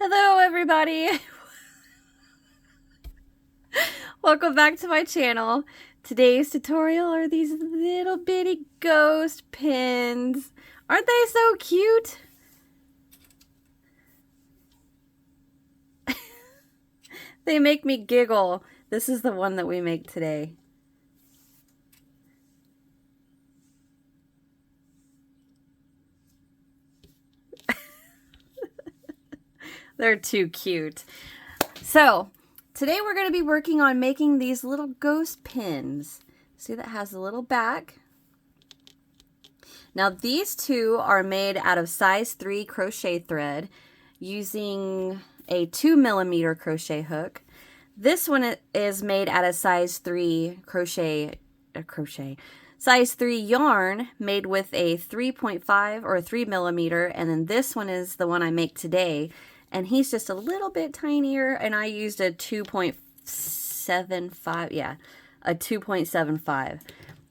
Hello everybody! Welcome back to my channel. Today's tutorial are these little bitty ghost pins. Aren't they so cute? They make me giggle. This is the one that we make today. They're too cute. So, today we're going to be working on making these little ghost pins. See, that has a little back. Now these two are made out of size 3 crochet thread using a 2mm crochet hook. This one is made out of size 3 size 3 yarn made with a 3.5 or a 3mm, and then this one is the one I make today. And he's just a little bit tinier, and I used a 2.75, yeah, a 2.75.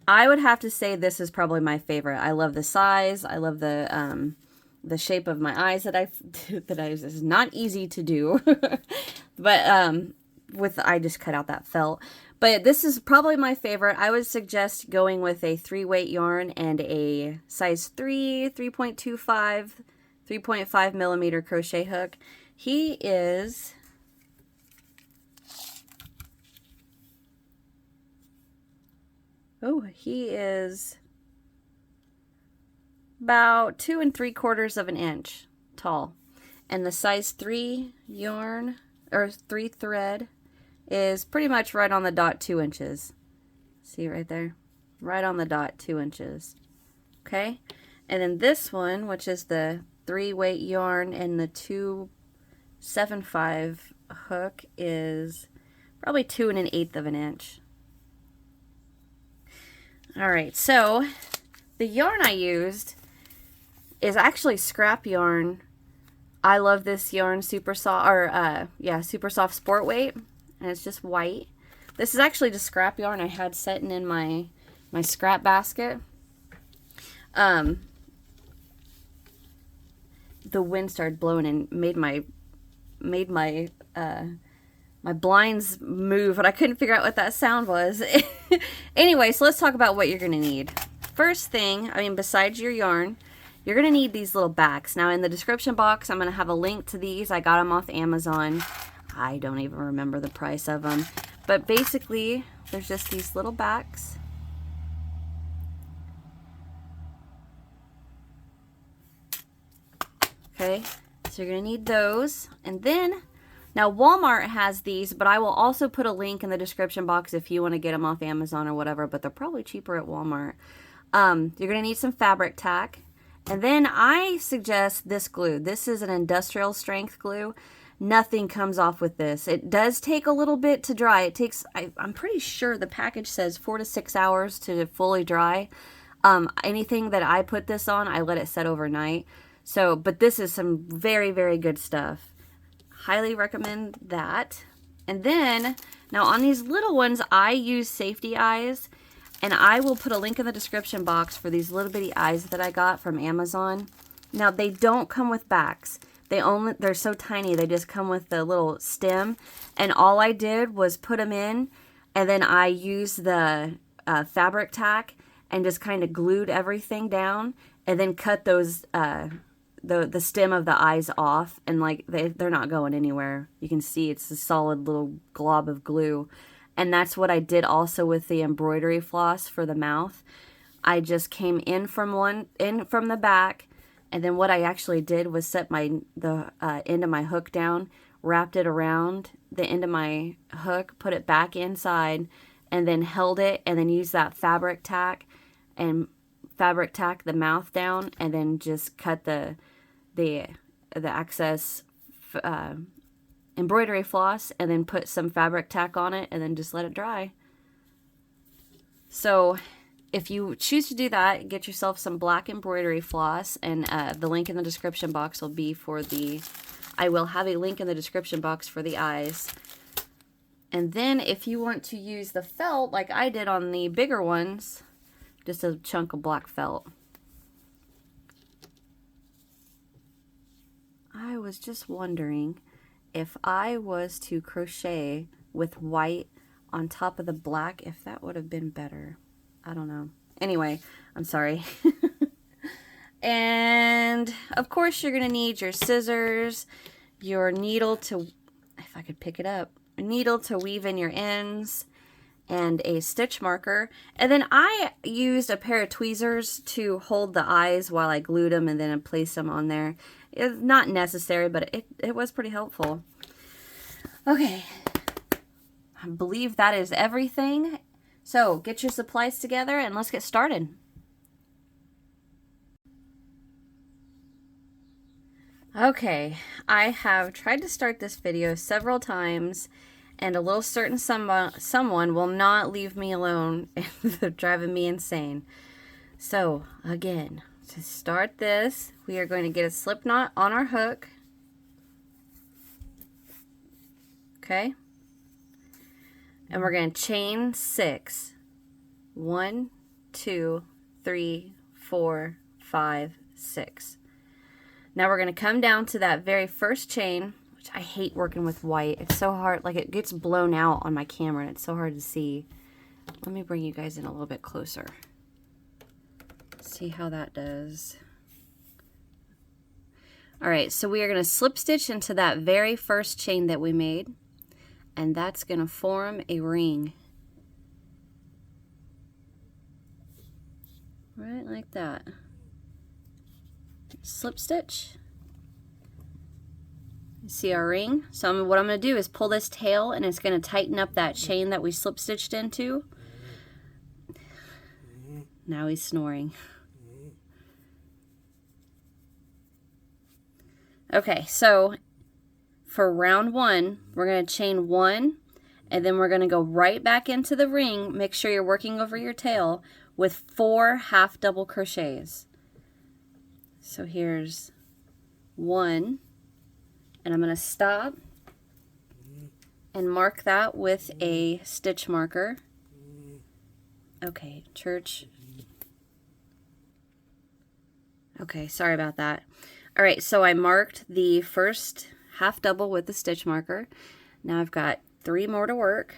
I would have to say this is probably my favorite. I love the size. I love the shape of my eyes that is not easy to do. But I just cut out that felt. But this is probably my favorite. I would suggest going with a 3-weight yarn and a size 3, 3.25, 3.5mm crochet hook. He is about 2 3/4 inches tall, and the size 3 yarn or 3 thread is pretty much right on the dot 2 inches. See right there, right on the dot 2 inches. Okay, and then this one, which is the 3-weight yarn and the 2.75 hook, is probably 2 1/8 inch. Alright, so the yarn I used is actually scrap yarn. I love this yarn, super soft, or super soft sport weight, and it's just white. This is actually just scrap yarn I had sitting in my scrap basket. The wind started blowing and made my blinds move, and I couldn't figure out what that sound was. Anyway, so let's talk about what you're going to need. First thing, besides your yarn, you're going to need these little backs. Now, in the description box, I'm going to have a link to these. I got them off Amazon. I don't even remember the price of them. But basically, there's just these little backs. Okay, so you're going to need those. And then, now Walmart has these, but I will also put a link in the description box if you want to get them off Amazon or whatever, but they're probably cheaper at Walmart. You're going to need some Fabric Tac. And then I suggest this glue. This is an industrial strength glue. Nothing comes off with this. It does take a little bit to dry. It takes, I'm pretty sure the package says 4 to 6 hours to fully dry. Anything that I put this on, I let it set overnight. So, but this is some very, very good stuff. Highly recommend that. And then, now on these little ones, I use safety eyes, and I will put a link in the description box for these little bitty eyes that I got from Amazon. Now, they don't come with backs. They're so tiny, they just come with the little stem. And all I did was put them in, and then I used the Fabric Tac and just kind of glued everything down, and then cut those the stem of the eyes off, and like they're not going anywhere. You can see it's a solid little glob of glue. And that's what I did also with the embroidery floss for the mouth. I just came in from the back, and then what I actually did was set the end of my hook down, wrapped it around the end of my hook, put it back inside, and then held it, and then used that Fabric Tac and Fabric Tac the mouth down, and then just cut the excess embroidery floss, and then put some Fabric Tac on it, and then just let it dry. So if you choose to do that, get yourself some black embroidery floss, and the link in the description box will be for I will have a link in the description box for the eyes. And then if you want to use the felt like I did on the bigger ones, just a chunk of black felt. I was just wondering if I was to crochet with white on top of the black, if that would have been better. I don't know. Anyway, I'm sorry. And of course you're going to need your scissors, your needle to, if I could pick it up, a needle to weave in your ends, and a stitch marker. And then I used a pair of tweezers to hold the eyes while I glued them and then I placed them on there. It's not necessary, but it was pretty helpful. Okay, I believe that is everything. So get your supplies together and let's get started. Okay, I have tried to start this video several times, and a little certain someone will not leave me alone, and they're driving me insane. So, again, to start this, we are going to get a slip knot on our hook. Okay? And we're going to chain 6. 1, 2, 3, 4, 5, 6. Now we're going to come down to that very first chain, which I hate working with white. It's so hard, like it gets blown out on my camera and it's so hard to see. Let me bring you guys in a little bit closer. See how that does. Alright, so we are going to slip stitch into that very first chain that we made, and that's going to form a ring. Right like that. Slip stitch. See our ring? So what I'm going to do is pull this tail and it's going to tighten up that chain that we slip stitched into. Now he's snoring. Okay, so for round 1, we're going to chain 1 and then we're going to go right back into the ring. Make sure you're working over your tail with 4 half double crochets. So here's 1, and I'm going to stop and mark that with a stitch marker. Okay, church. Okay, sorry about that. All right, so I marked the first half double with the stitch marker. Now I've got 3 more to work.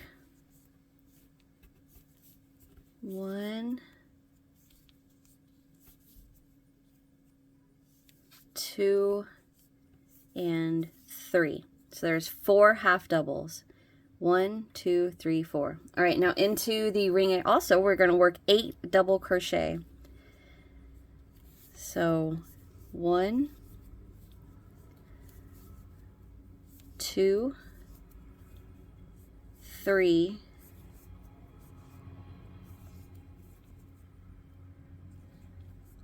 1, 2, and 3. So there's 4 half doubles. 1, 2, 3, 4. All right, now into the ring also we're going to work 8 double crochet. So 1, 2, 3,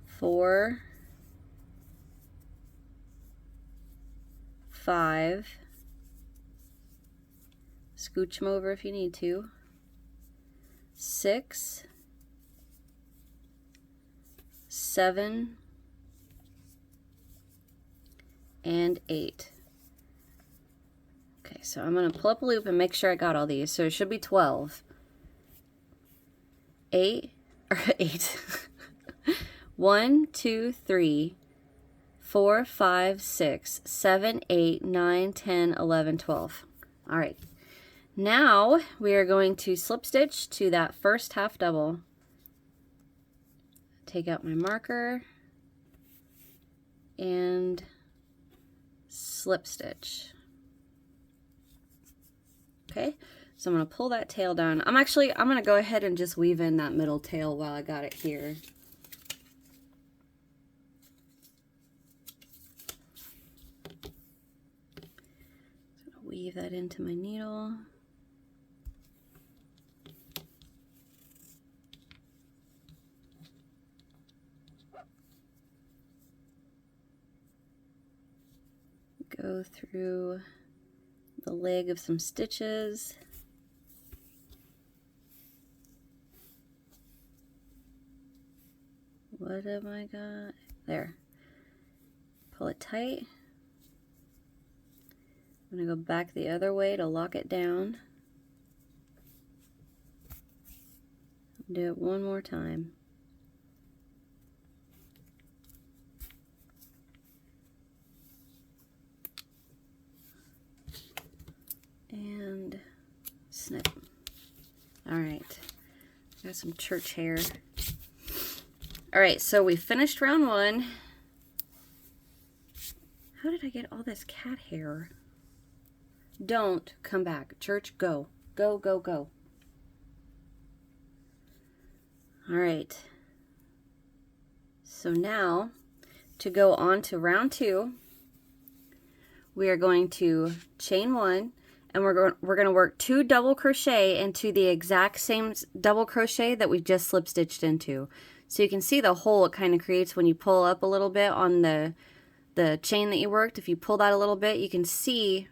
4, 5, scooch them over if you need to, 6, 7, and 8. Okay, so I'm going to pull up a loop and make sure I got all these. So it should be 12. 8, or 8. 1, 2, 3, 4, 5, 6, 7, 8, 9, 10, 11, 12. All right. Now we are going to slip stitch to that first half double. Take out my marker and slip stitch. Okay, so I'm going to pull that tail down. I'm going to go ahead and just weave in that middle tail while I got it here. Weave that into my needle. Go through the leg of some stitches. What have I got? There. Pull it tight. I'm going to go back the other way to lock it down. Do it one more time. and snip. All right, got some church hair. All right, so we finished round 1. How did I get all this cat hair? Don't come back. Church, go. Go, go, go. All right. So now, to go on to round 2, we are going to chain 1, and we're going to work 2 double crochet into the exact same double crochet that we just slip stitched into. So you can see the hole it kind of creates when you pull up a little bit on the chain that you worked. If you pull that a little bit, you can see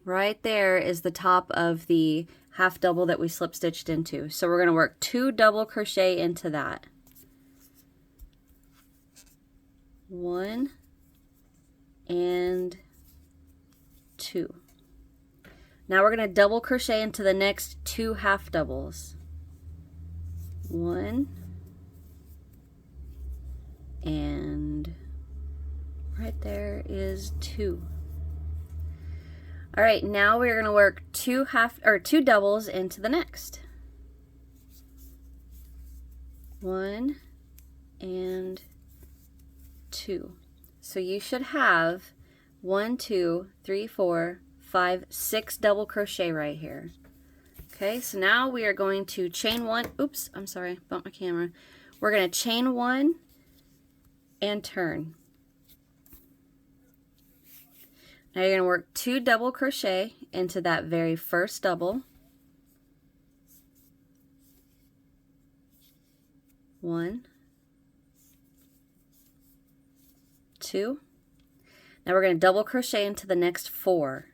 right there is the top of the half double that we slip stitched into. So we're going to work 2 double crochet into that. 1 and 2. Now we're going to double crochet into the next 2 half doubles. 1 and right there is 2. All right, now we're going to work 2 doubles into the next. 1 and 2. So you should have 1, 2, 3, 4, 5, 6 double crochet right here. Okay, so now we are going to chain 1. Oops, I'm sorry, bumped my camera. We're going to chain 1 and turn. Now you're going to work 2 double crochet into that very first double. 1, 2. Now we're going to double crochet into the next 4.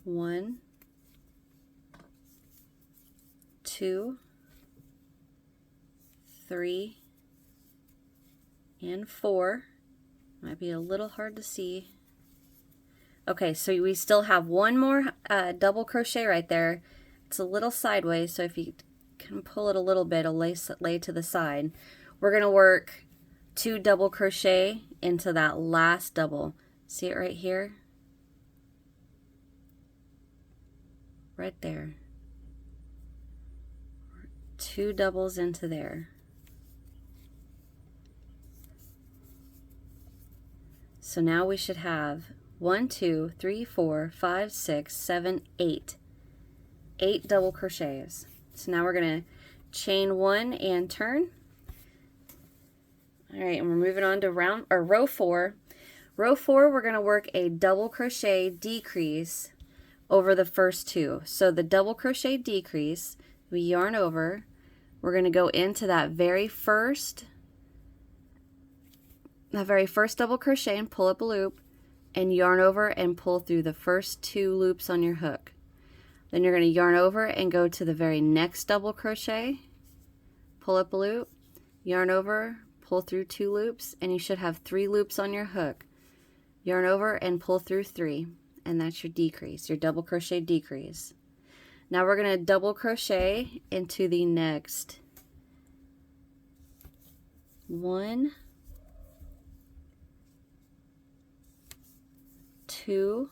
1, 2, 3, and 4. Might be a little hard to see. Okay, so we still have 1 more double crochet right there. It's a little sideways, so if you can pull it a little bit, it'll lay to the side. We're going to work 2 double crochet into that last double. See it right here? Right there. 2 doubles into there. So now we should have 1, 2, 3, 4, 5, 6, 7, 8. 8 double crochets. So now we're going to chain 1 and turn. All right, and we're moving on to row 4. Row 4, we're going to work a double crochet decrease over the first 2. So the double crochet decrease, we yarn over. We're going to go into that very first double crochet and pull up a loop and yarn over and pull through the first 2 loops on your hook. Then you're going to yarn over and go to the very next double crochet, pull up a loop, yarn over, pull through 2 loops, and you should have 3 loops on your hook. Yarn over and pull through 3, and that's your decrease, your double crochet decrease. Now we're going to double crochet into the next 1, 2,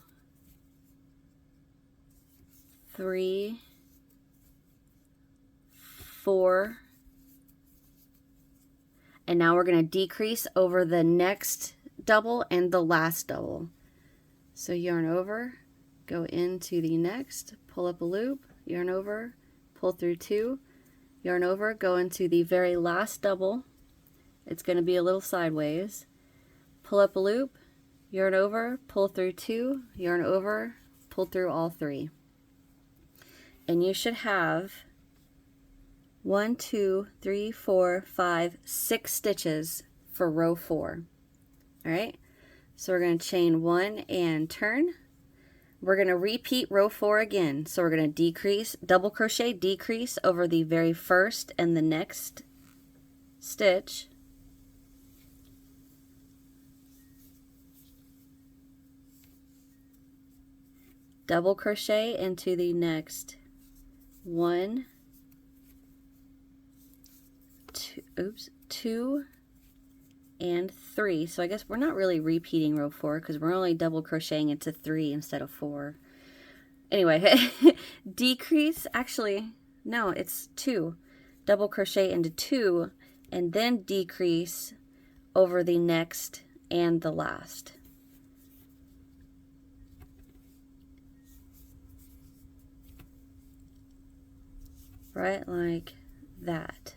3, 4, and now we're going to decrease over the next double and the last double. So yarn over, go into the next, pull up a loop, yarn over, pull through 2, yarn over, go into the very last double. It's going to be a little sideways. Pull up a loop, yarn over, pull through 2, yarn over, pull through all 3. And you should have 1, 2, 3, 4, 5, 6 stitches for row 4. All right, so we're going to chain 1 and turn. We're going to repeat row 4 again. So we're going to decrease, double crochet, decrease over the very first and the next stitch. Double crochet into the next 1, 2, 2, and 3. So I guess we're not really repeating row 4 because we're only double crocheting into 3 instead of 4. Anyway, decrease, actually, no, it's 2. Double crochet into 2 and then decrease over the next and the last. Right, like that.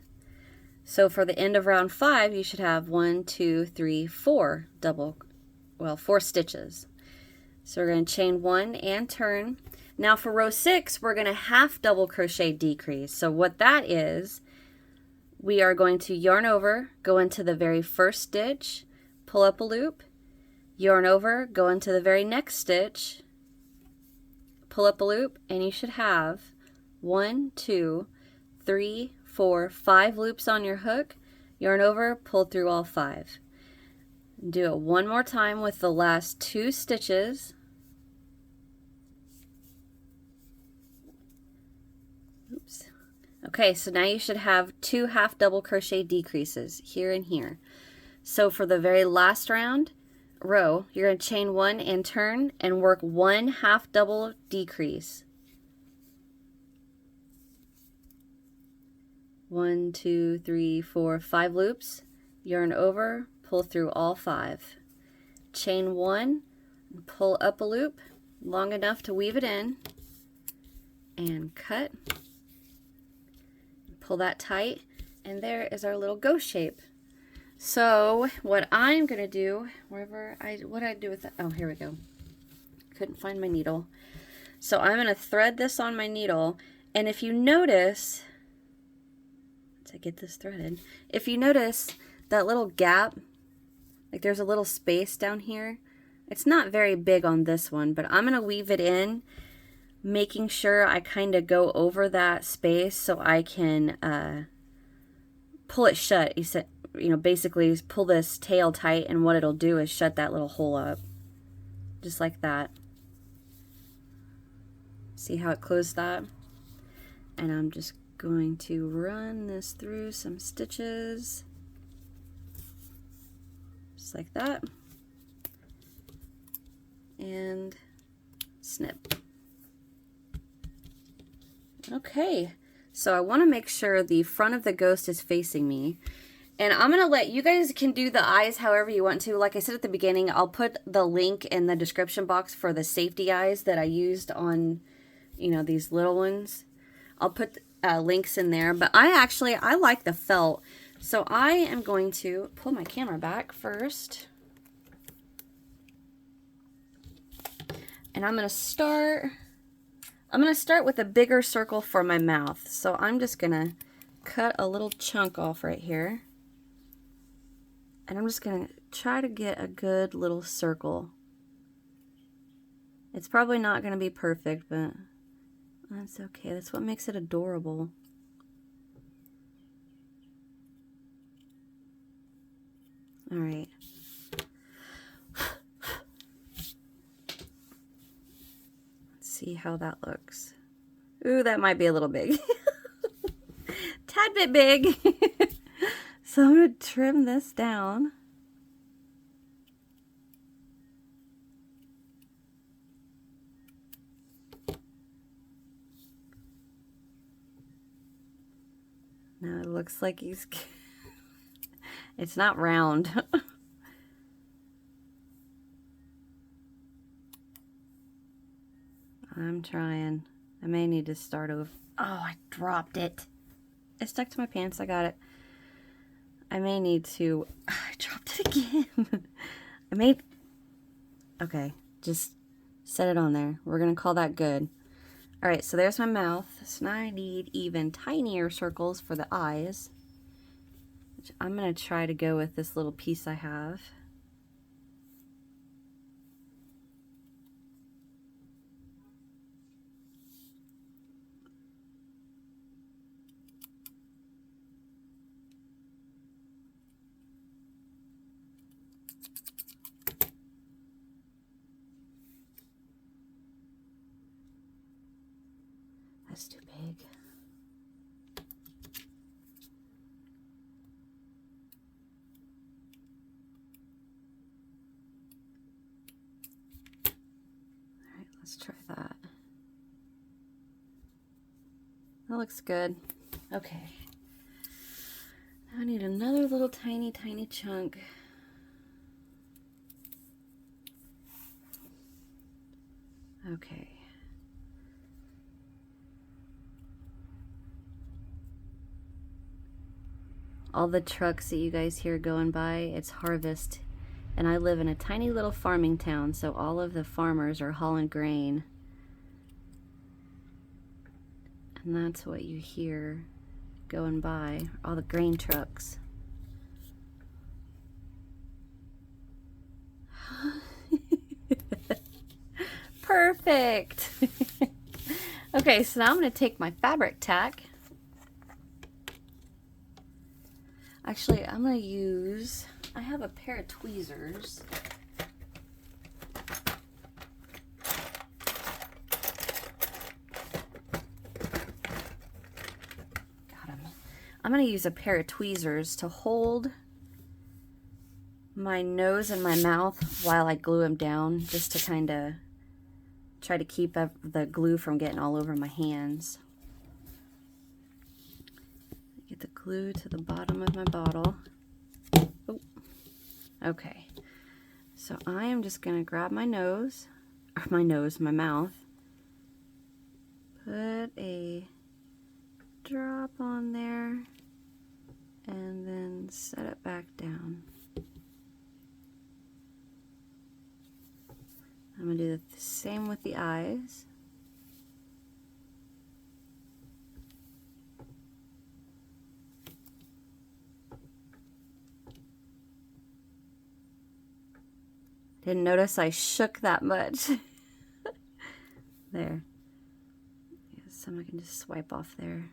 So for the end of round 5, you should have 1, 2, 3, 4 4 stitches. So we're going to chain 1 and turn. Now for row 6, we're going to half double crochet decrease. So what that is, we are going to yarn over, go into the very first stitch, pull up a loop, yarn over, go into the very next stitch, pull up a loop, and you should have 1, 2, 3, 4, 5 loops on your hook, yarn over, pull through all 5. Do it one more time with the last 2 stitches. Oops. Okay, so now you should have 2 half double crochet decreases here and here. So for the very last row, you're going to chain 1 and turn and work 1 half double decrease. 1, 2, 3, 4, 5 loops, yarn over, pull through all 5. Chain 1, pull up a loop long enough to weave it in, and cut. Pull that tight, and there is our little ghost shape. So what I'm going to do, what did I do with that? Oh, here we go. Couldn't find my needle. So I'm going to thread this on my needle, and if you notice, to get this threaded, if you notice that little gap, like there's a little space down here, it's not very big on this one, but I'm going to weave it in, making sure I kind of go over that space so I can pull it shut. Basically pull this tail tight, and what it'll do is shut that little hole up, just like that. See how it closed that? And I'm just going to run this through some stitches, just like that, and snip. Okay, so I want to make sure the front of the ghost is facing me, and I'm going to let you guys can do the eyes however you want to. Like I said at the beginning, I'll put the link in the description box for the safety eyes that I used on, these little ones. I'll put links in there, but I like the felt, so I am going to pull my camera back first, and I'm going to start with a bigger circle for my mouth. So I'm just going to cut a little chunk off right here, and I'm just going to try to get a good little circle. It's probably not going to be perfect, but that's okay. That's what makes it adorable. All right. Let's see how that looks. Ooh, that might be a little big. Tad bit big. So I'm going to trim this down. Now it looks like he's... It's not round. I'm trying. I may need to start over. Oh, I dropped it. It stuck to my pants. I got it. I may need to... I dropped it again. Okay, just set it on there. We're going to call that good. Alright, so there's my mouth. So now I need even tinier circles for the eyes, which I'm going to try to go with this little piece I have. That's too big. Let's try that. That looks good. Okay. I need another little tiny chunk. Okay. All the trucks that you guys hear going by, it's harvest. And I live in a tiny little farming town, so all of the farmers are hauling grain. And that's what you hear going by, all the grain trucks. Perfect. Okay, so now I'm going to take my Fabric Tac. Actually, I'm going to use, I have a pair of tweezers. I'm going to use a pair of tweezers to hold my nose and my mouth while I glue them down, just to kind of try to keep the glue from getting all over my hands. Get the glue to the bottom of my bottle. Oh. Okay, so I am just going to grab my nose, or my mouth, put a drop on there, and then set it back down. I'm going to do the same with the eyes. Didn't notice I shook that much. There. Yeah, some I can just swipe off there.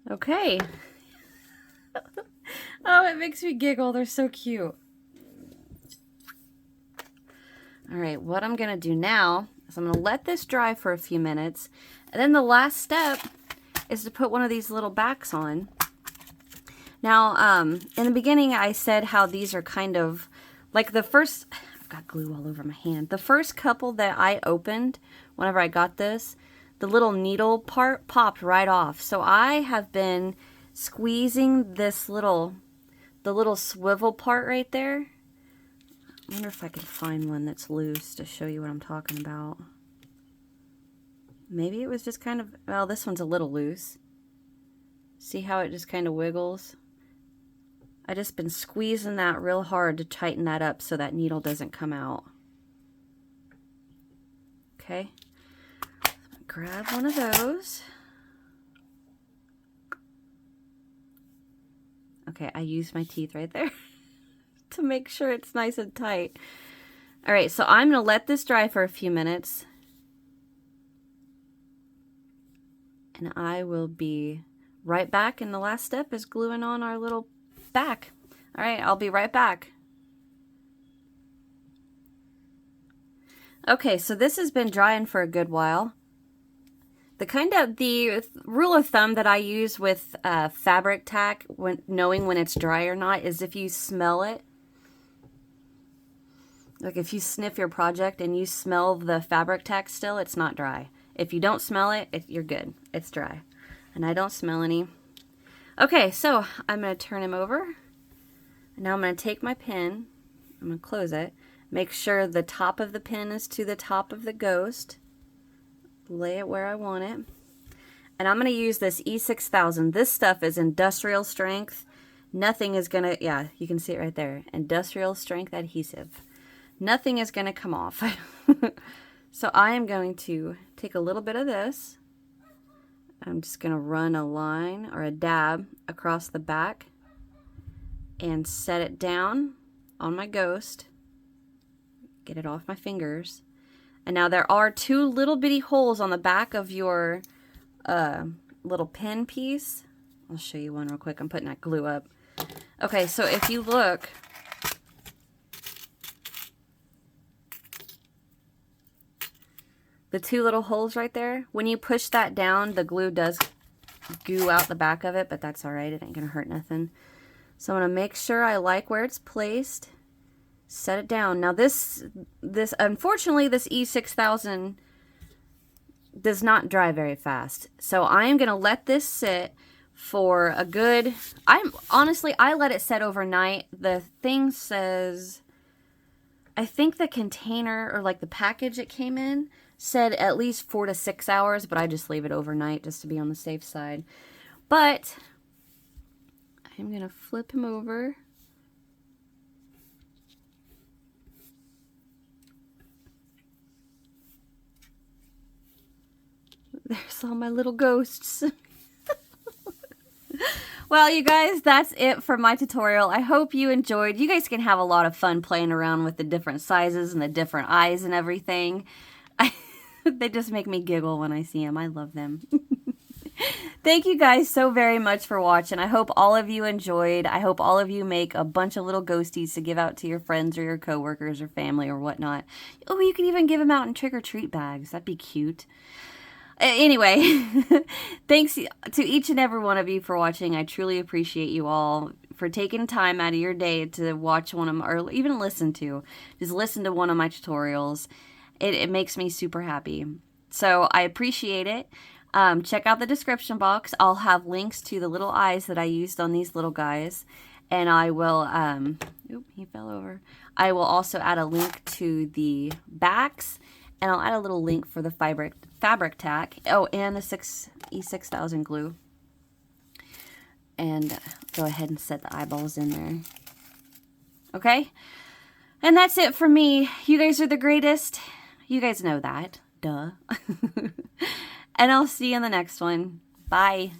Okay. Oh, it makes me giggle. They're so cute. All right, what I'm gonna do now is I'm gonna let this dry for a few minutes, and then the last step is to put one of these little backs on. Now, in the beginning, I said how these are kind of like the first, I've got glue all over my hand. The first couple that I opened, whenever I got this, the little needle part popped right off. So I have been squeezing this the little swivel part right there. I wonder if I could find one that's loose to show you what I'm talking about. Maybe it was just kind of, well, this one's a little loose. See how it just kind of wiggles? I just been squeezing that real hard to tighten that up so that needle doesn't come out. Okay. Grab one of those. Okay, I used my teeth right there to make sure it's nice and tight. All right, so I'm going to let this dry for a few minutes. And I will be right back. And the last step is gluing on our little back. All right, I'll be right back. Okay, so this has been drying for a good while. The rule of thumb that I use with Fabric Tac, when knowing when it's dry or not, is if you smell it. Like if you sniff your project and you smell the Fabric Tac still, it's not dry. If you don't smell it, you're good. It's dry. And I don't smell any. Okay, so I'm going to turn him over. And now I'm going to take my pin. I'm going to close it. Make sure the top of the pin is to the top of the ghost. Lay it where I want it. And I'm going to use this E6000. This stuff is industrial strength. Nothing is going to, yeah, you can see it right there. Industrial strength adhesive. Nothing is going to come off. So I am going to take a little bit of this. I'm just going to run a line or a dab across the back and set it down on my ghost. Get it off my fingers. And now there are two little bitty holes on the back of your little pin piece. I'll show you one real quick. I'm putting that glue up. Okay, so if you look, the two little holes right there, when you push that down, the glue does goo out the back of it, but that's all right. It ain't gonna hurt nothing. So I'm gonna make sure I like where it's placed. set it down. Now this unfortunately, this E6000 does not dry very fast. So I am going to let this sit for a good, I let it set overnight. The thing says, I think the container or like the package it came in said at least 4 to 6 hours, but I just leave it overnight just to be on the safe side. But I'm going to flip him over. There's all my little ghosts. Well, you guys, that's it for my tutorial. I hope you enjoyed. You guys can have a lot of fun playing around with the different sizes and the different eyes and everything. They just make me giggle when I see them. I love them. Thank you guys so very much for watching. I hope all of you enjoyed. I hope all of you make a bunch of little ghosties to give out to your friends or your coworkers or family or whatnot. Oh, you can even give them out in trick-or-treat bags. That'd be cute. Anyway, thanks to each and every one of you for watching. I truly appreciate you all for taking time out of your day to watch one of my, or even listen to one of my tutorials. It makes me super happy. So I appreciate it. Check out the description box. I'll have links to the little eyes that I used on these little guys. And I will, oop, he fell over. I will also add a link to the backs. And I'll add a little link for the Fabric Tac. Oh, and the E6000 glue. And go ahead and set the eyeballs in there. Okay? And that's it for me. You guys are the greatest. You guys know that. Duh. And I'll see you in the next one. Bye.